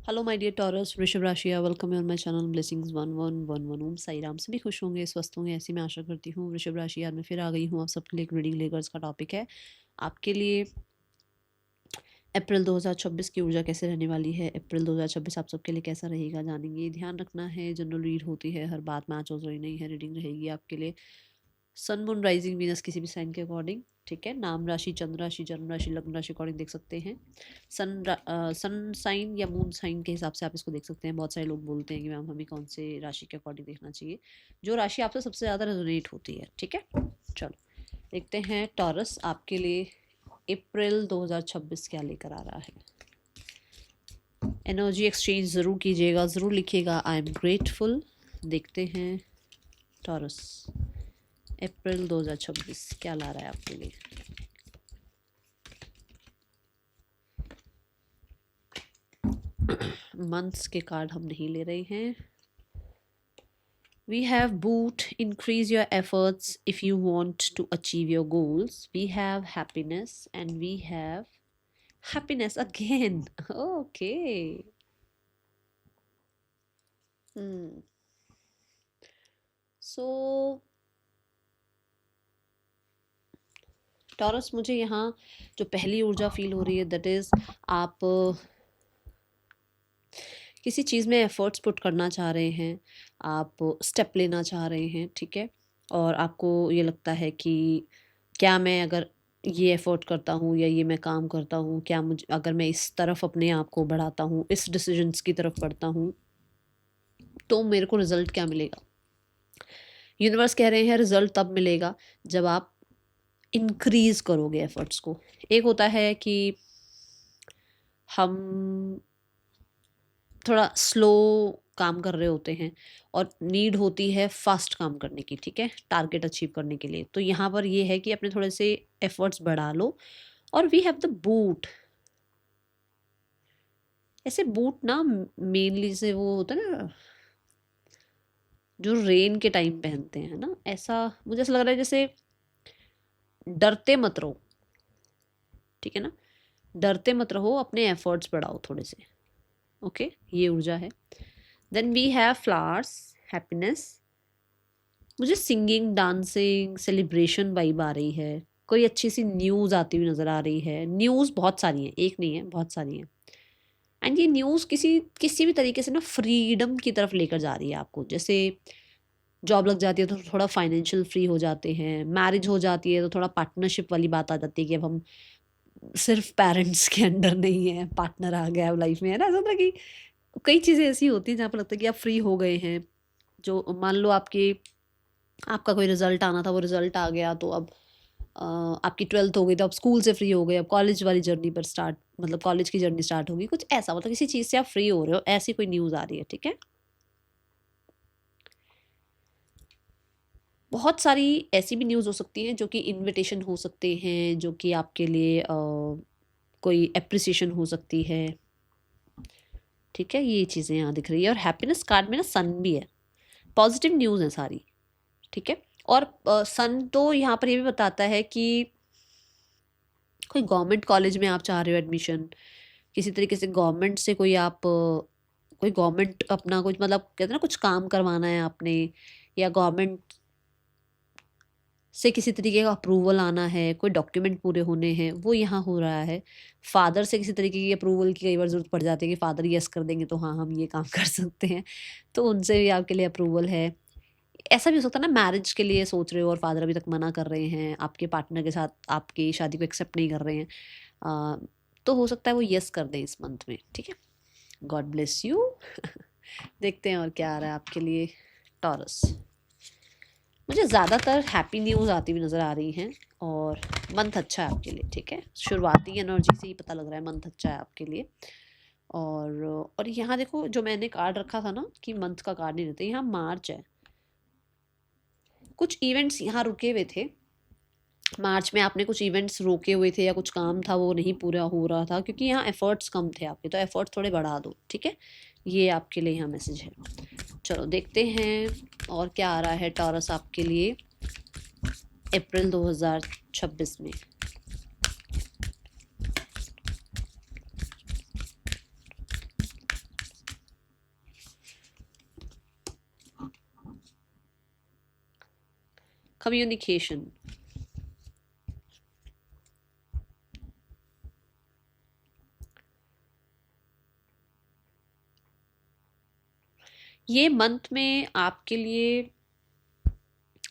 Hello my dear taurus, वृषभ राशि, welcome on my channel blessings 1111 ओम साई राम। सभी खुश होंगे, स्वस्थ होंगे, ऐसी मैं आशा करती हूँ। वृषभ राशि यार मैं फिर आ गई हूँ आप सबके लिए एक रीडिंग लेकर। इसका टॉपिक है आपके लिए अप्रैल 2026 की ऊर्जा कैसे रहने वाली है। अप्रैल 2026 आप सबके लिए कैसा रहेगा जानेंगे। ध्यान रखना है, जनरल रीड होती है, हर बात मैच हो रही नहीं है। रीडिंग रहेगी आपके लिए सन मून राइजिंग वीनस किसी भी साइन के अकॉर्डिंग, ठीक है। नाम राशि, चंद्र राशि, जन्म राशि, लग्न राशि अकॉर्डिंग देख सकते हैं। सन साइन या मून साइन के हिसाब से आप इसको देख सकते हैं। बहुत सारे लोग बोलते हैं कि मैम हमें कौन से राशि के अकॉर्डिंग देखना चाहिए, जो राशि आपसे सबसे ज़्यादा रेजोनेट होती है, ठीक है। चलो देखते हैं टॉरस आपके लिए अप्रैल 2026 क्या लेकर आ रहा है। एनर्जी एक्सचेंज ज़रूर कीजिएगा, ज़रूर लिखिएगा आई एम ग्रेटफुल। देखते हैं टॉरस अप्रैल 2026 क्या ला रहा है आपके लिए। मंथ्स के कार्ड हम नहीं ले रहे हैं। We have boot, increase your efforts if you want to achieve your goals. We have happiness and we have happiness again. Okay. So taurus, मुझे यहाँ जो पहली ऊर्जा फील हो रही है दैट इज आप किसी चीज़ में एफर्ट्स पुट करना चाह रहे हैं, आप स्टेप लेना चाह रहे हैं, ठीक है। और आपको ये लगता है कि क्या मैं अगर ये एफर्ट करता हूँ या ये मैं काम करता हूँ, क्या मुझे अगर मैं इस तरफ अपने आप को बढ़ाता हूँ, इस डिसीजंस की तरफ बढ़ता हूँ, तो मेरे को रिजल्ट क्या मिलेगा। यूनिवर्स कह रहे हैं रिजल्ट तब मिलेगा जब आप इंक्रीज करोगे एफर्ट्स को। एक होता है कि हम थोड़ा स्लो काम कर रहे होते हैं और नीड होती है फास्ट काम करने की, ठीक है, टारगेट अचीव करने के लिए। तो यहाँ पर ये है कि अपने थोड़े से एफर्ट्स बढ़ा लो। और वी हैव द बूट। ऐसे बूट ना मेनली से वो होता है ना जो रेन के टाइम पहनते हैं ना, ऐसा मुझे ऐसा लग रहा है जैसे डरते मत रहो, ठीक है ना। डरते मत रहो, अपने एफर्ट्स बढ़ाओ थोड़े से। ओके, ये ऊर्जा है। Then we have flowers, happiness. मुझे सिंगिंग, डांसिंग, सेलिब्रेशन वाइब आ रही है। कोई अच्छी सी न्यूज़ आती हुई नज़र आ रही है। न्यूज़ बहुत सारी हैं, एक नहीं है, बहुत सारी हैं। एंड ये न्यूज़ किसी किसी भी तरीके से ना फ्रीडम की तरफ लेकर जा रही है आपको। जैसे जॉब लग जाती है तो थोड़ा फाइनेंशियल फ्री हो जाते हैं। मैरिज हो जाती है तो थोड़ा पार्टनरशिप वाली बात आ जाती है कि अब हम सिर्फ पेरेंट्स के अंडर नहीं है, पार्टनर आ गया है लाइफ में, है ना। ऐसा होता है कि कई चीज़ें ऐसी होती हैं जहाँ पर लगता है कि आप फ्री हो गए हैं। जो मान लो आपका कोई रिजल्ट आना था, वो रिजल्ट आ गया, तो अब आपकी 12th हो गई, तो आप स्कूल से फ्री हो गए, अब कॉलेज वाली जर्नी पर स्टार्ट, मतलब कॉलेज की जर्नी स्टार्ट होगी, कुछ ऐसा, मतलब किसी चीज़ से आप फ्री हो रहे हो, ऐसी कोई न्यूज़ आ रही है, ठीक है। बहुत सारी ऐसी भी न्यूज़ हो सकती हैं जो कि इनविटेशन हो सकते हैं, जो कि आपके लिए कोई एप्रिसिएशन हो सकती है, ठीक है। ये चीज़ें यहाँ दिख रही है। और हैप्पीनेस कार्ड में ना सन भी है, पॉजिटिव न्यूज़ है सारी, ठीक है। और सन तो यहाँ पर ये भी बताता है कि कोई गवर्नमेंट कॉलेज में आप चाह रहे हो एडमिशन, किसी तरीके से गवर्नमेंट से कोई गवर्नमेंट अपना कुछ, मतलब कहते हैं ना, कुछ काम करवाना है आपने, या गवर्नमेंट से किसी तरीके का अप्रूवल आना है, कोई डॉक्यूमेंट पूरे होने हैं, वो यहाँ हो रहा है। फादर से किसी तरीके की अप्रूवल की कई बार ज़रूरत पड़ जाती है कि फादर यस कर देंगे तो हाँ हम ये काम कर सकते हैं, तो उनसे भी आपके लिए अप्रूवल है। ऐसा भी हो सकता है ना, मैरिज के लिए सोच रहे हो और फादर अभी तक मना कर रहे हैं, आपके पार्टनर के साथ आपकी शादी को एक्सेप्ट नहीं कर रहे हैं, अ, तो हो सकता है वो यस कर दें इस मंथ में, ठीक है। God bless you. देखते हैं और क्या आ रहा है आपके लिए टॉरस। मुझे ज़्यादातर हैप्पी न्यूज़ आती हुई नज़र आ रही हैं और मंथ अच्छा है आपके लिए, ठीक है। शुरुआती एनर्जी से ही पता लग रहा है मंथ अच्छा है आपके लिए। और यहाँ देखो, जो मैंने कार्ड रखा था ना कि मंथ का कार्ड नहीं रहता, यहाँ मार्च है। कुछ इवेंट्स यहाँ रुके हुए थे मार्च में, आपने कुछ इवेंट्स रोके हुए थे या कुछ काम था वो नहीं पूरा हो रहा था, क्योंकि यहाँ एफर्ट्स कम थे आपके, तो एफर्ट्स थोड़े बढ़ा दो, ठीक है। ये आपके लिए यहाँ मैसेज है। चलो देखते हैं और क्या आ रहा है टॉरस आपके लिए अप्रैल 2026 में। कम्युनिकेशन, ये मंथ में आपके लिए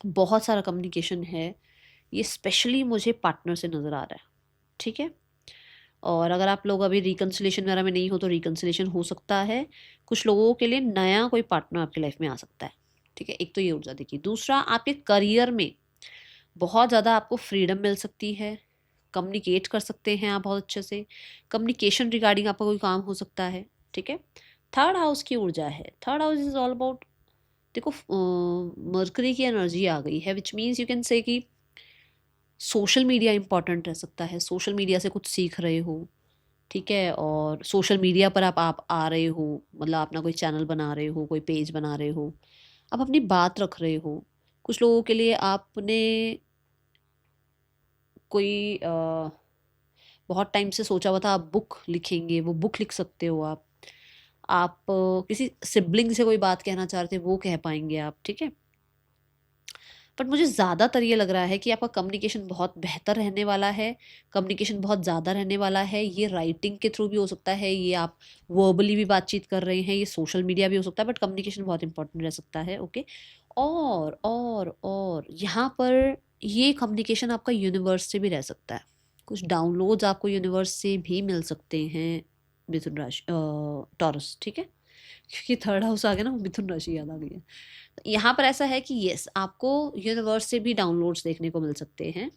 बहुत सारा कम्युनिकेशन है। ये स्पेशली मुझे पार्टनर से नज़र आ रहा है, ठीक है। और अगर आप लोग अभी रिकन्सिलेशन वगैरह में नहीं हो तो रिकन्सिलेशन हो सकता है। कुछ लोगों के लिए नया कोई पार्टनर आपकी लाइफ में आ सकता है, ठीक है। एक तो ये ऊर्जा देखिए। दूसरा, आपके करियर में बहुत ज़्यादा आपको फ्रीडम मिल सकती है, कम्युनिकेट कर सकते हैं आप बहुत अच्छे से। कम्युनिकेशन रिगार्डिंग आपका कोई काम हो सकता है, ठीक है। थर्ड हाउस की ऊर्जा है, third house is all about, देखो मरकरी की एनर्जी आ गई है, which means you can say कि सोशल मीडिया इंपॉर्टेंट रह सकता है। सोशल मीडिया से कुछ सीख रहे हो, ठीक है। और सोशल मीडिया पर आप आ रहे हो, मतलब अपना कोई चैनल बना रहे हो, कोई पेज बना रहे हो, आप अपनी बात रख रहे हो। कुछ लोगों के लिए आपने कोई बहुत टाइम से सोचा हुआ था आप बुक लिखेंगे, वो बुक लिख सकते हो आप। आप किसी सिबलिंग से कोई बात कहना चाहते हैं वो कह पाएंगे आप, ठीक है। बट मुझे ज़्यादातर ये लग रहा है कि आपका कम्युनिकेशन बहुत बेहतर रहने वाला है, कम्युनिकेशन बहुत ज़्यादा रहने वाला है। ये राइटिंग के थ्रू भी हो सकता है, ये आप वर्बली भी बातचीत कर रहे हैं, ये सोशल मीडिया भी हो सकता है, बट कम्युनिकेशन बहुत इंपॉर्टेंट रह सकता है, ओके। और यहाँ पर ये कम्युनिकेशन आपका यूनिवर्स से भी रह सकता है। कुछ डाउनलोड्स आपको यूनिवर्स से भी मिल सकते हैं, मिथुन राशि, टॉरस, ठीक है। क्योंकि थर्ड हाउस आ गया ना, मिथुन राशि याद आ गई है। यहाँ पर ऐसा है कि यस, आपको यूनिवर्स से भी डाउनलोड्स देखने को मिल सकते हैं।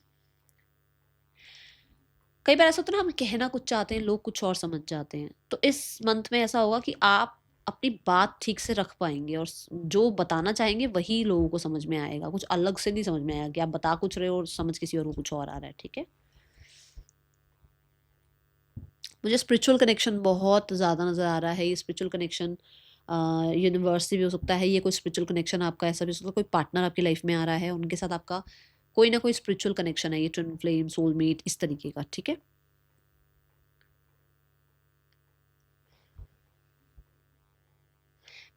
कई बार ऐसा होता है ना, हम कहना कुछ चाहते हैं, लोग कुछ और समझ जाते हैं। तो इस मंथ में ऐसा होगा कि आप अपनी बात ठीक से रख पाएंगे और जो बताना चाहेंगे वही लोगों को समझ में आएगा। कुछ अलग से नहीं समझ में आएगा कि आप बता कुछ रहे हो और समझ किसी और को कुछ और आ रहा है, ठीक है। मुझे स्पिरिचुअल कनेक्शन बहुत ज़्यादा नज़र आ रहा है। ये स्पिरिचुअल कनेक्शन यूनिवर्स से भी हो सकता है, ये कोई स्पिरिचुअल कनेक्शन आपका ऐसा भी हो सकता है, कोई पार्टनर आपकी लाइफ में आ रहा है, उनके साथ आपका कोई ना कोई स्पिरिचुअल कनेक्शन है, ये ट्विन फ्लेम, सोलमेट, इस तरीके का, ठीक है।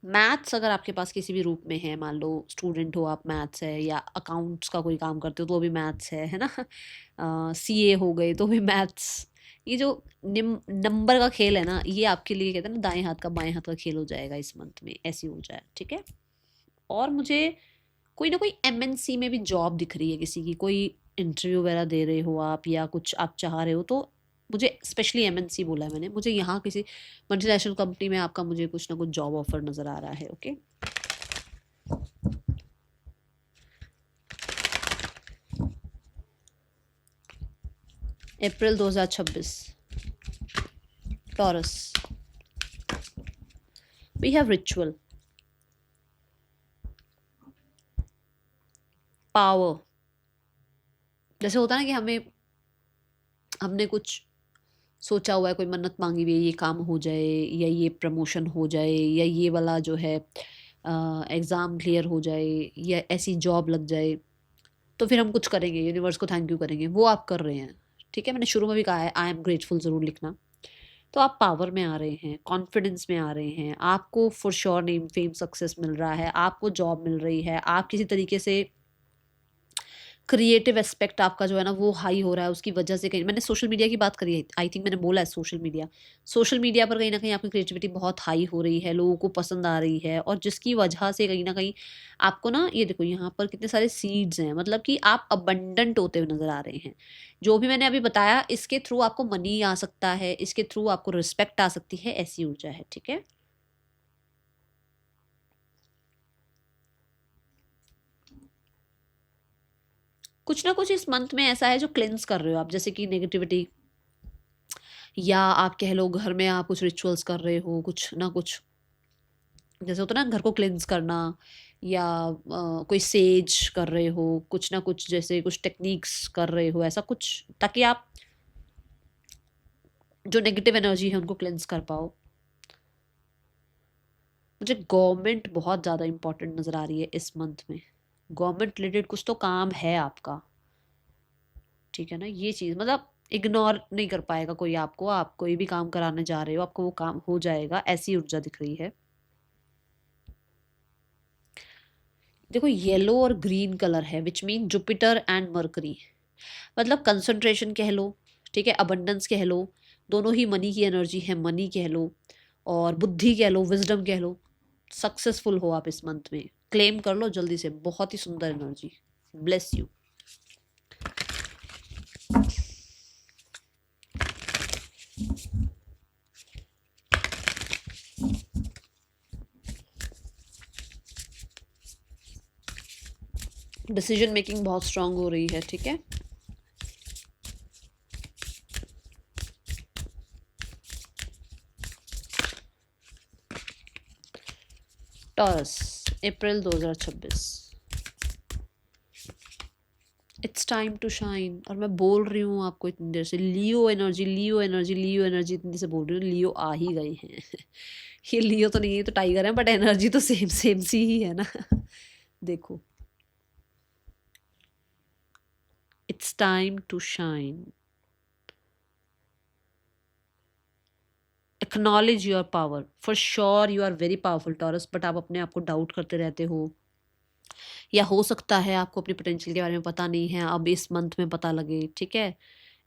मैथ्स अगर आपके पास किसी भी रूप में है, मान लो स्टूडेंट हो आप, मैथ्स है, या अकाउंट्स का कोई काम करते हो तो भी मैथ्स है ना। सीए हो गए तो भी मैथ्स। ये जो नंबर का खेल है ना, ये आपके लिए कहते हैं ना, दाएं हाथ का बाएं हाथ का खेल हो जाएगा इस मंथ में, ऐसी हो जाए, ठीक है। और मुझे कोई ना कोई एमएनसी में भी जॉब दिख रही है किसी की, कोई इंटरव्यू वगैरह दे रहे हो आप, या कुछ आप चाह रहे हो, तो मुझे स्पेशली एमएनसी बोला है मैंने, मुझे यहाँ किसी मल्टीनेशनल कंपनी में आपका मुझे कुछ ना कुछ जॉब ऑफर नज़र आ रहा है, okay. April 2026, Taurus, we have ritual, power. जैसे होता है ना कि हमने कुछ सोचा हुआ है, कोई मन्नत मांगी हुई है, ये काम हो जाए, या ये प्रमोशन हो जाए, या ये वाला जो है एग्ज़ाम क्लियर हो जाए, या ऐसी जॉब लग जाए, तो फिर हम कुछ करेंगे, यूनिवर्स को थैंक यू करेंगे। वो आप कर रहे हैं, ठीक है। मैंने शुरू में भी कहा है, आई एम ग्रेटफुल ज़रूर लिखना। तो आप पावर में आ रहे हैं, कॉन्फिडेंस में आ रहे हैं, आपको for sure name fame success मिल रहा है, आपको जॉब मिल रही है, आप किसी तरीके से क्रिएटिव एस्पेक्ट आपका जो है ना वो हाई हो रहा है, उसकी वजह से कहीं मैंने सोशल मीडिया की बात करी है, आई थिंक मैंने बोला है सोशल मीडिया पर कहीं ना कहीं आपकी क्रिएटिविटी बहुत हाई हो रही है, लोगों को पसंद आ रही है, और जिसकी वजह से कहीं ना कहीं आपको ना, ये देखो यहाँ पर कितने सारे सीड्स हैं, मतलब कि आप अबंडेंट होते हुए नजर आ रहे हैं। जो भी मैंने अभी बताया, इसके थ्रू आपको मनी आ सकता है, इसके थ्रू आपको रिस्पेक्ट आ सकती है, ऐसी ऊर्जा है, ठीक है। कुछ ना कुछ इस मंथ में ऐसा है जो क्लेंस कर रहे हो आप, जैसे कि नेगेटिविटी, या आप कह लो घर में आप कुछ रिचुअल्स कर रहे हो, कुछ ना कुछ, जैसे होता है ना घर को क्लेंस करना, या कोई सेज कर रहे हो, कुछ ना कुछ जैसे कुछ टेक्निक्स कर रहे हो, ऐसा कुछ, ताकि आप जो नेगेटिव एनर्जी है उनको क्लेंस कर पाओ। मुझे गवर्नमेंट बहुत ज़्यादा इंपॉर्टेंट नज़र आ रही है इस मंथ में। गवर्नमेंट रिलेटेड कुछ तो काम है आपका, ठीक है ना। ये चीज़ मतलब इग्नोर नहीं कर पाएगा कोई आपको, आप कोई भी काम कराने जा रहे हो आपको वो काम हो जाएगा, ऐसी ऊर्जा दिख रही है। देखो येलो और ग्रीन कलर है which mean Jupiter and mercury, मतलब कंसंट्रेशन कह लो, ठीक है, अबंडेंस कह लो, दोनों ही मनी की एनर्जी है, मनी कह लो और बुद्धि कह लो, विजडम कह लो। सक्सेसफुल हो आप इस मंथ में, क्लेम कर लो जल्दी से, बहुत ही सुंदर energy. Bless you. Decision making बहुत स्ट्रांग हो रही है, ठीक है। Taurus, April 2026, it's time to shine. और मैं बोल रही हूँ आपको इतनी देर से, Leo energy, Leo energy, Leo energy, इतनी देर से बोल रही हूँ, लियो आ ही गए हैं। ये लियो तो नहीं है, तो टाइगर है, बट एनर्जी तो सेम सेम सी ही है ना। देखो, it's time to shine. Acknowledge your power, for sure you are very powerful Taurus, but आप अपने आप को डाउट करते रहते हो, या हो सकता है आपको अपनी पोटेंशियल के बारे में पता नहीं है, अब इस मंथ में पता लगे, ठीक है।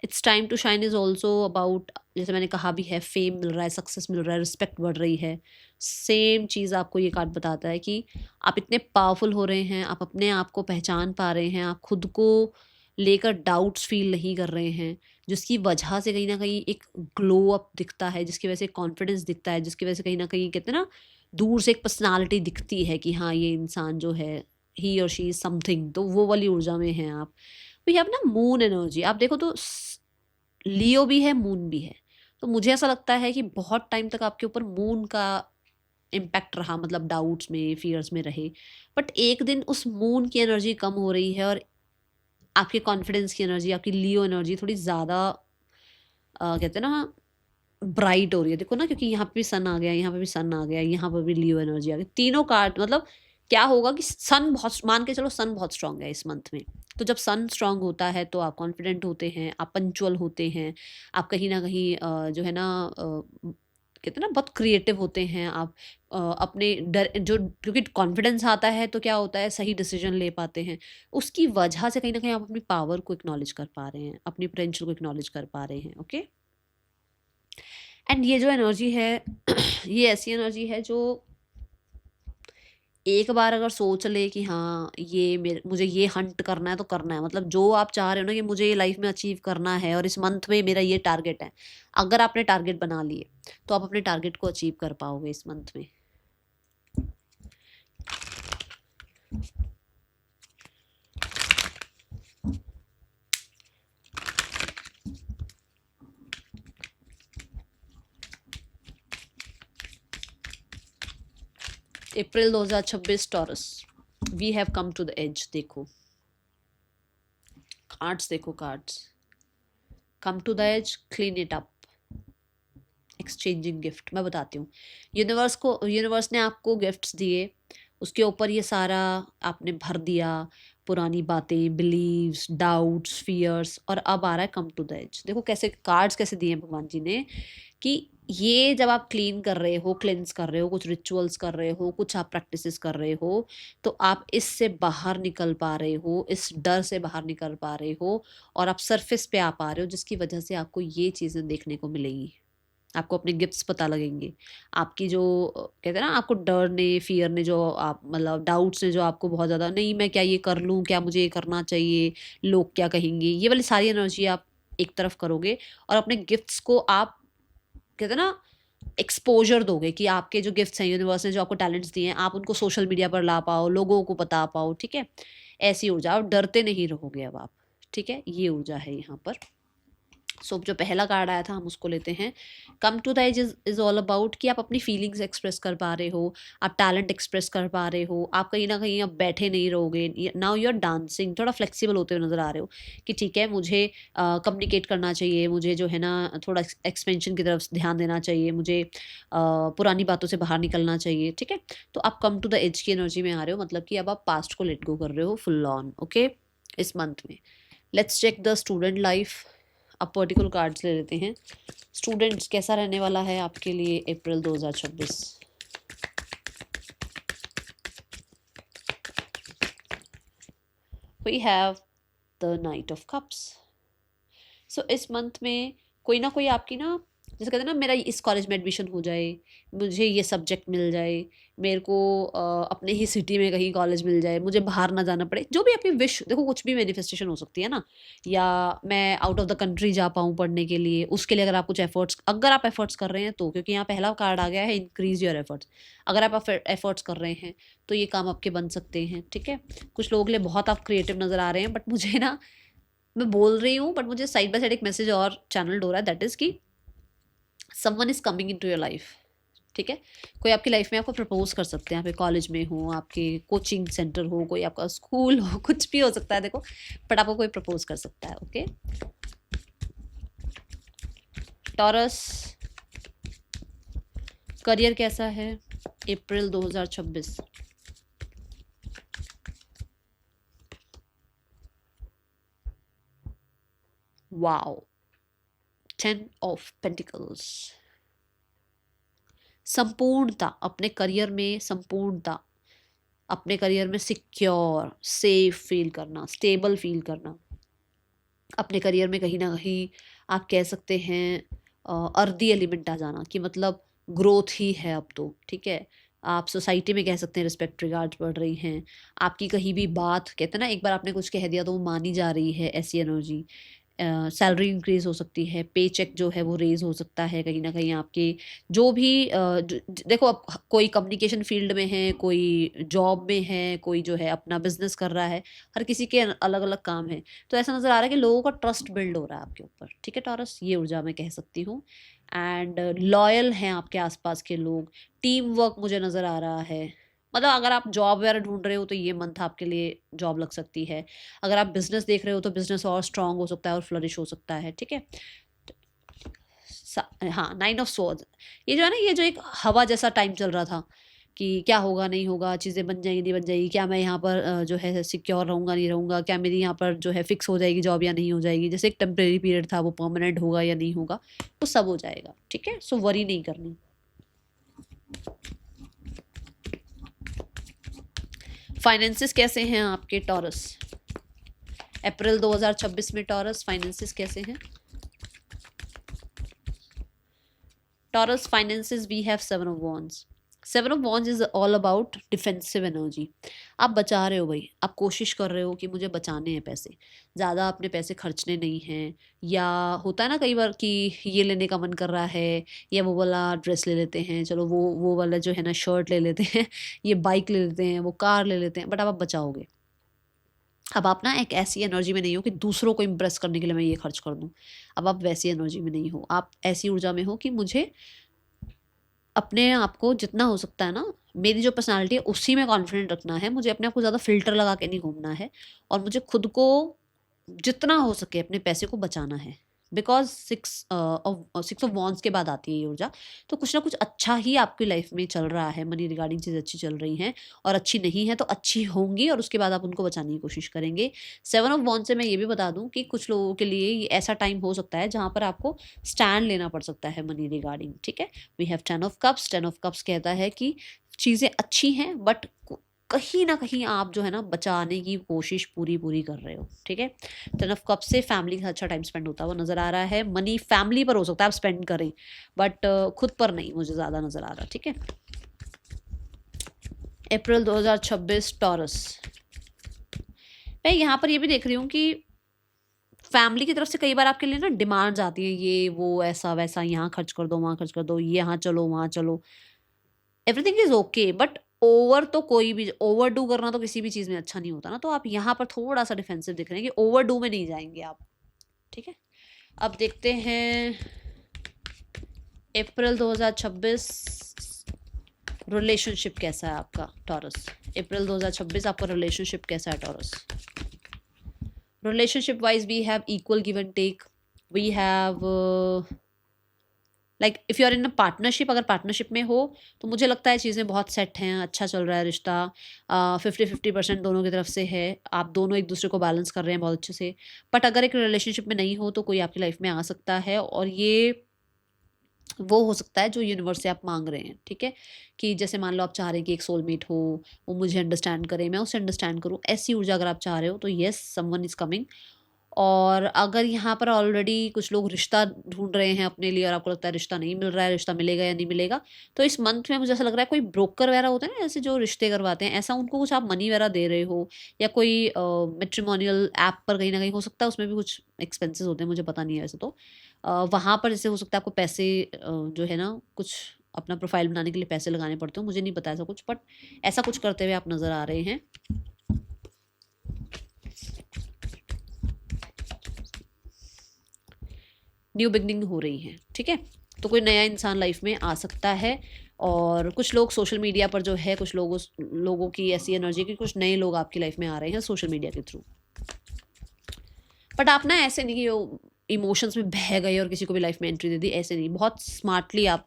It's time to shine is also about, जैसे मैंने कहा भी है, फेम मिल रहा है, सक्सेस मिल रहा है, रिस्पेक्ट बढ़ रही है। सेम चीज़ आपको ये कार्ड बताता है कि आप इतने पावरफुल हो रहे हैं, आप अपने आप को पहचान पा रहे हैं, आप खुद को लेकर डाउट्स फील नहीं कर रहे हैं, जिसकी वजह से कहीं ना कहीं एक ग्लो अप दिखता है, जिसकी वजह से कॉन्फिडेंस दिखता है, जिसकी वजह से कहीं ना कहीं कहते हैं ना, दूर से एक पर्सनालिटी दिखती है कि हाँ ये इंसान जो है, ही और शी इज समथिंग, तो वो वाली ऊर्जा में हैं आप। वी हैव ना मून एनर्जी, आप देखो तो लियो भी है, मून भी है, तो मुझे ऐसा लगता है कि बहुत टाइम तक आपके ऊपर मून का इम्पैक्ट रहा, मतलब डाउट्स में, फियर्स में रहे, बट एक दिन उस मून की एनर्जी कम हो रही है और आपके कॉन्फिडेंस की एनर्जी, आपकी लियो एनर्जी थोड़ी ज़्यादा कहते हैं ना ब्राइट हो रही है। देखो ना, क्योंकि यहाँ पे भी सन आ गया, यहाँ पे भी सन आ गया, यहाँ पर भी लियो एनर्जी आ गई, तीनों कार्ड मतलब क्या होगा कि सन बहुत, मान के चलो सन बहुत स्ट्रांग है इस मंथ में, तो जब सन स्ट्रांग होता है तो आप कॉन्फिडेंट होते हैं, आप पंचुअल होते हैं, आप कहीं ना कहीं जो है ना कहते हैं ना बहुत क्रिएटिव होते हैं आप, अपने डर जो, क्योंकि कॉन्फिडेंस आता है तो क्या होता है, सही डिसीजन ले पाते हैं, उसकी वजह से कहीं ना कहीं आप अपनी पावर को एक्नॉलेज कर पा रहे हैं, अपनी पोटेंशियल को एक्नॉलेज कर पा रहे हैं, ओके। एंड ये जो एनर्जी है ये ऐसी एनर्जी है जो एक बार अगर सोच ले कि हाँ ये मेरे, मुझे ये हंट करना है तो करना है, मतलब जो आप चाह रहे हो ना कि मुझे ये लाइफ में अचीव करना है और इस मंथ में मेरा ये टारगेट है, अगर आपने टारगेट बना लिए तो आप अपने टारगेट को अचीव कर पाओगे इस मंथ में। April 2026 Taurus, we have come to the edge. देखो कार्ड्स, देखो cards, come to the edge, clean it up, exchanging gift. मैं बताती हूँ, यूनिवर्स ने आपको गिफ्ट्स दिए, उसके ऊपर ये सारा आपने भर दिया, पुरानी बातें, बिलीव्स, डाउट्स, फियर्स, और अब आ रहा है कम टू द एज। देखो कैसे कार्ड्स कैसे दिए हैं भगवान जी ने, कि ये जब आप क्लीन कर रहे हो, क्लेंस कर रहे हो, कुछ रिचुअल्स कर रहे हो, कुछ आप प्रैक्टिसेस कर रहे हो, तो आप इससे बाहर निकल पा रहे हो, इस डर से बाहर निकल पा रहे हो, और आप सरफेस पे आ पा रहे हो, जिसकी वजह से आपको ये चीज़ें देखने को मिलेंगी, आपको अपने गिफ्ट्स पता लगेंगे, आपकी जो कहते हैं ना, आपको डर ने, फियर ने, जो आप मतलब डाउट्स ने जो आपको बहुत ज़्यादा, नहीं मैं क्या ये कर लूँ, क्या मुझे ये करना चाहिए, लोग क्या कहेंगे, ये वाली सारी एनर्जी आप एक तरफ करोगे और अपने गिफ्ट्स को आप कहते हैं ना एक्सपोजर दोगे, कि आपके जो गिफ्ट्स हैं, यूनिवर्स ने जो आपको टैलेंट्स दिए हैं, आप उनको सोशल मीडिया पर ला पाओ, लोगों को बता पाओ, ठीक है। ऐसी ऊर्जा, आप डरते नहीं रहोगे अब आप, ठीक है, ये ऊर्जा है यहाँ पर। सो जो पहला कार्ड आया था हम उसको लेते हैं। Come to the edge is all about कि आप अपनी फीलिंग्स एक्सप्रेस कर पा रहे हो, आप टैलेंट एक्सप्रेस कर पा रहे हो, आप कहीं ना कहीं अब बैठे नहीं रहोगे, नाउ यू आर डांसिंग, थोड़ा फ्लेक्सिबल होते हुए नजर आ रहे हो कि ठीक है मुझे कम्युनिकेट करना चाहिए, मुझे जो है ना थोड़ा एक्सपेंशन की तरफ ध्यान देना चाहिए, मुझे पुरानी बातों से बाहर निकलना चाहिए, ठीक है। तो आप कम टू द एज की एनर्जी में आ रहे हो, मतलब कि अब आप पास्ट को लेट गो कर रहे हो फुल ऑन, ओके, इस मंथ में। Let's check the student life. अब पर्टिकुलर कार्ड्स ले लेते हैं। स्टूडेंट्स कैसा रहने वाला है आपके लिए April 2026। We have the knight of cups. So इस मंथ में कोई ना कोई आपकी ना, जैसे कहते हैं ना, मेरा इस कॉलेज में एडमिशन हो जाए, मुझे ये सब्जेक्ट मिल जाए, मेरे को अपने ही सिटी में कहीं कॉलेज मिल जाए, मुझे बाहर ना जाना पड़े, जो भी आपकी विश, देखो कुछ भी मैनिफेस्टेशन हो सकती है ना, या मैं आउट ऑफ द कंट्री जा पाऊँ पढ़ने के लिए, उसके लिए अगर आप कुछ एफर्ट्स, अगर आप एफर्ट्स कर रहे हैं तो, क्योंकि यहाँ पहला कार्ड आ गया है इंक्रीज योर एफर्ट्स, अगर आप एफर्ट्स कर रहे हैं तो ये काम आपके बन सकते हैं, ठीक है। कुछ लोगों के लिए बहुत आप क्रिएटिव नज़र आ रहे हैं, बट मुझे ना, मैं बोल रही हूँ बट मुझे साइड बाय साइड एक मैसेज और चैनल हो रहा है, दैट इज कि someone is coming into your life, ठीक है। कोई आपकी लाइफ में आपको प्रपोज कर सकते हैं, आपके कॉलेज में हो, आपके कोचिंग सेंटर हो, कोई आपका स्कूल हो, कुछ भी हो सकता है, देखो, बट आपको कोई प्रपोज कर सकता है, ओके। टॉरस, करियर कैसा है अप्रैल 2026? Wow, 10 of pentacles. संपूर्णता अपने करियर में, संपूर्णता अपने करियर में, सिक्योर, सेफ फील करना, स्टेबल फील करना अपने करियर में। कहीं ना कहीं आप कह सकते हैं अर्दी एलिमेंट आ जाना, कि मतलब ग्रोथ ही है अब तो, ठीक है। आप सोसाइटी में कह सकते हैं रिस्पेक्ट रिगार्ड बढ़ रही हैं, आपकी कहीं भी बात, कहते हैं ना, एक बार आपने कुछ कह दिया तो वो मानी जा रही है, ऐसी एनर्जी। सैलरी इंक्रीज हो सकती है, पे चेक जो है वो रेज हो सकता है, कहीं ना कहीं आपके जो भी देखो, अब कोई कम्युनिकेशन फील्ड में है, कोई जॉब में है, कोई जो है अपना बिजनेस कर रहा है, हर किसी के अलग अलग काम है, तो ऐसा नज़र आ रहा है कि लोगों का ट्रस्ट बिल्ड हो रहा है आपके ऊपर, ठीक है टॉरस, ये ऊर्जा मैं कह सकती हूँ। एंड लॉयल हैं आपके आसपास के लोग, टीम वर्क मुझे नज़र आ रहा है, मतलब अगर आप जॉब वगैरह ढूंढ रहे हो तो ये मंथ आपके लिए जॉब लग सकती है, अगर आप बिजनेस देख रहे हो तो बिजनेस और स्ट्रांग हो सकता है और फ्लरिश हो सकता है, ठीक है। हाँ, 9 ऑफ स्वॉर्ड्स, ये जो है ना, ये जो एक हवा जैसा टाइम चल रहा था कि क्या होगा नहीं होगा, चीज़ें बन जाएंगी नहीं बन जाएगी, क्या मैं यहाँ पर जो है सिक्योर रहूँगा नहीं रहूँगा, क्या मेरी यहाँ पर जो है फिक्स हो जाएगी जॉब या नहीं हो जाएगी, जैसे एक टेम्परेरी पीरियड था वो परमानेंट होगा या नहीं होगा, वो सब हो जाएगा, ठीक है। सो वरी नहीं करनी। फाइनेंसिस कैसे हैं आपके टॉरस अप्रैल 2026 में? टॉरस फाइनेंसिस कैसे हैं? Taurus finances, we have 7 of wands. 7 of wands is all about defensive energy. आप बचा रहे हो भाई, आप कोशिश कर रहे हो कि मुझे बचाने हैं पैसे, ज़्यादा अपने पैसे खर्चने नहीं हैं, या होता है ना कई बार कि ये लेने का मन कर रहा है, या वो वाला ड्रेस ले लेते हैं, चलो वो वाला जो है ना शर्ट ले लेते हैं, ये बाइक ले लेते हैं, वो कार ले लेते हैं, बट अब आप बचाओगे। अब आप ना एक ऐसी एनर्जी में नहीं हो कि दूसरों को इम्प्रेस करने के लिए मैं ये खर्च कर दूँ, अब आप वैसी एनर्जी में नहीं हो, आप ऐसी ऊर्जा में हो कि मुझे अपने आप को जितना हो सकता है ना, मेरी जो पर्सनालिटी है उसी में कॉन्फिडेंट रखना है, मुझे अपने आप को ज़्यादा फ़िल्टर लगा के नहीं घूमना है, और मुझे खुद को जितना हो सके अपने पैसे को बचाना है, बिकॉज 6 ऑफ वॉन्ड्स के बाद आती है ये ऊर्जा। तो कुछ ना कुछ अच्छा ही आपकी लाइफ में चल रहा है, मनी रिगार्डिंग चीज़ अच्छी चल रही हैं, और अच्छी नहीं है तो अच्छी होंगी, और उसके बाद आप उनको बचाने की कोशिश करेंगे। 7 ऑफ वॉन्ड से मैं ये भी बता दूं कि कुछ लोगों के लिए ये ऐसा टाइम हो सकता है जहाँ पर आपको स्टैंड लेना पड़ सकता है मनी रिगार्डिंग, ठीक है। We have 10 of cups. 10 of cups कहता है कि चीज़ें अच्छी हैं, बट कहीं ना कहीं आप जो है ना बचाने की कोशिश पूरी पूरी कर रहे हो, ठीक है। 10 ऑफ कप से फैमिली का अच्छा टाइम स्पेंड होता हुआ नज़र आ रहा है, मनी फैमिली पर हो सकता है आप स्पेंड करें, बट खुद पर नहीं मुझे ज़्यादा नज़र आ रहा, ठीक है। अप्रैल 2026 टॉरस, मैं यहाँ पर ये भी देख रही हूँ कि फैमिली की तरफ से कई बार आपके लिए ना डिमांड्स आती हैं, ये वो ऐसा वैसा, यहाँ खर्च कर दो, वहाँ खर्च कर दो, यहाँ चलो वहाँ चलो, everything is okay, but over तो कोई भी, ओवर डू करना तो किसी भी चीज़ में अच्छा नहीं होता ना, तो आप यहाँ पर थोड़ा सा डिफेंसिव दिख रहे हैं कि ओवर डू में नहीं जाएंगे आप, ठीक है। अब देखते हैं अप्रैल 2026 रिलेशनशिप कैसा है आपका टॉरस। अप्रैल 2026 आपका रिलेशनशिप कैसा है Taurus? Relationship wise we have equal give and take, we have like if you are in a partnership, अगर पार्टनरशिप में हो तो मुझे लगता है चीज़ें बहुत सेट हैं, अच्छा चल रहा है रिश्ता, 50-50% दोनों की तरफ से है, आप दोनों एक दूसरे को बैलेंस कर रहे हैं बहुत अच्छे से। बट अगर एक रिलेशनशिप में नहीं हो तो कोई आपकी लाइफ में आ सकता है, और ये वो हो सकता है जो यूनिवर्स से आप मांग रहे हैं, ठीक है। कि जैसे मान लो आप चाह रहे हैं कि एक सोलमेट हो, वो मुझे अंडरस्टैंड करे, मैं उसे अंडरस्टैंड करूँ, ऐसी ऊर्जा अगर आप चाह रहे हो तो येस, समवन इज कमिंग। और अगर यहाँ पर ऑलरेडी कुछ लोग रिश्ता ढूंढ रहे हैं अपने लिए और आपको लगता है रिश्ता नहीं मिल रहा है, रिश्ता मिलेगा या नहीं मिलेगा, तो इस मंथ में मुझे ऐसा लग रहा है कोई ब्रोकर वगैरह होते हैं ना, ऐसे जो रिश्ते करवाते हैं, ऐसा उनको कुछ आप मनी वगैरह दे रहे हो, या कोई मैट्रिमोनियल ऐप पर कहीं ना कहीं हो सकता है, उसमें भी कुछ एक्सपेंसेस होते हैं, मुझे पता नहीं है वैसे तो। वहाँ पर जैसे हो सकता है आपको पैसे जो है ना कुछ अपना प्रोफाइल बनाने के लिए पैसे लगाने पड़ते हो, मुझे नहीं पता ऐसा कुछ, बट ऐसा कुछ करते हुए आप नज़र आ रहे हैं। न्यू बिगनिंग हो रही है, ठीक है। तो कोई नया इंसान लाइफ में आ सकता है। और कुछ लोग सोशल मीडिया पर जो है, कुछ लोगों की ऐसी एनर्जी कि कुछ नए लोग आपकी लाइफ में आ रहे हैं सोशल मीडिया के थ्रू। बट आप ना ऐसे नहीं कि इमोशंस में बह गए और किसी को भी लाइफ में एंट्री दे दी, ऐसे नहीं, बहुत स्मार्टली आप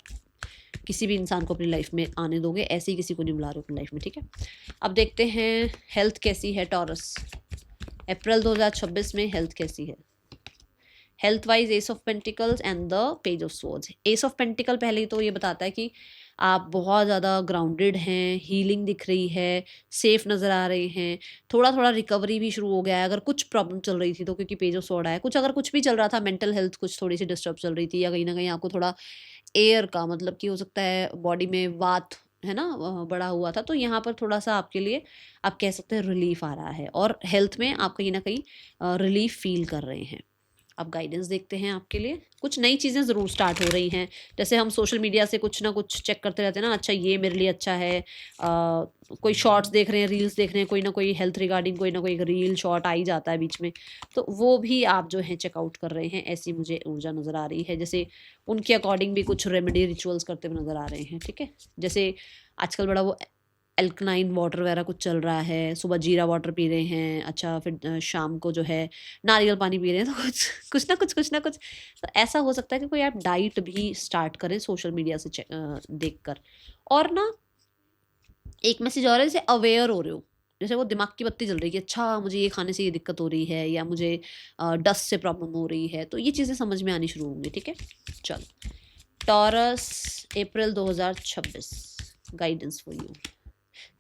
किसी भी इंसान को अपनी लाइफ में आने दोगे, ऐसे ही किसी को नहीं बुला रहे हो अपनी लाइफ में, ठीक है। अब देखते हैं हेल्थ कैसी है टॉरस, अप्रैल 2026 में हेल्थ कैसी है। Health wise S of pentacles and the page of swords. S of pentacle पहले ही तो ये बताता है कि आप बहुत ज़्यादा ग्राउंडेड हैं, हीलिंग दिख रही है, सेफ नज़र आ रहे हैं, थोड़ा थोड़ा रिकवरी भी शुरू हो गया है अगर कुछ प्रॉब्लम चल रही थी तो, क्योंकि पेज ऑफ स्वॉर्ड आया, कुछ अगर कुछ भी चल रहा था, मेंटल हेल्थ कुछ थोड़ी सी डिस्टर्ब चल रही थी, या कहीं ना कहीं आपको थोड़ा एयर का मतलब कि हो सकता है बॉडी में वात है ना बड़ा हुआ था, तो यहाँ पर थोड़ा सा आपके लिए आप कह सकते हैं रिलीफ आ रहा है, और हेल्थ में आप कहीं ना कहीं रिलीफ फील कर रहे हैं। अब गाइडेंस देखते हैं आपके लिए, कुछ नई चीज़ें ज़रूर स्टार्ट हो रही हैं, जैसे हम सोशल मीडिया से कुछ ना कुछ चेक करते रहते हैं ना, अच्छा ये मेरे लिए अच्छा है, कोई शॉर्ट्स देख रहे हैं, रील्स देख रहे हैं, कोई ना कोई हेल्थ रिगार्डिंग कोई ना कोई रील शॉर्ट आ ही जाता है बीच में, तो वो भी आप जो है चेकआउट कर रहे हैं, ऐसी मुझे ऊर्जा नज़र आ रही है। जैसे उनके अकॉर्डिंग भी कुछ रेमेडी रिचुअल्स करते हुए नज़र आ रहे हैं, ठीक है। जैसे आजकल बड़ा वो एल्कलाइन वाटर वगैरह कुछ चल रहा है, सुबह जीरा वाटर पी रहे हैं, अच्छा फिर शाम को जो है नारियल पानी पी रहे हैं, तो कुछ कुछ ना कुछ, तो ऐसा हो सकता है कि कोई आप डाइट भी स्टार्ट करें सोशल मीडिया से देख कर। और ना एक मैसेज और है, जैसे अवेयर हो रहे हो, जैसे वो दिमाग की बत्ती जल रही है कि अच्छा मुझे ये खाने से ये दिक्कत हो रही है, या मुझे डस्ट से प्रॉब्लम हो रही है, तो ये चीज़ें समझ में आनी शुरू होंगी, ठीक है। चलो Taurus, April 2026 guidance for you.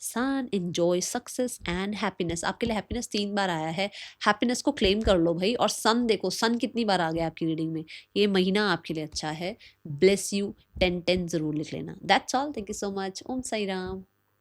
Sun, enjoy success and happiness. आपके लिए हैप्पीनेस 3 बार आया है, हैप्पीनेस को क्लेम कर लो भाई। और सन देखो, सन कितनी बार आ गया आपकी रीडिंग में, ये महीना आपके लिए अच्छा है। ब्लेस यू, 10-10 जरूर लिख लेना। That's all, thank you so much. Om Sai Ram.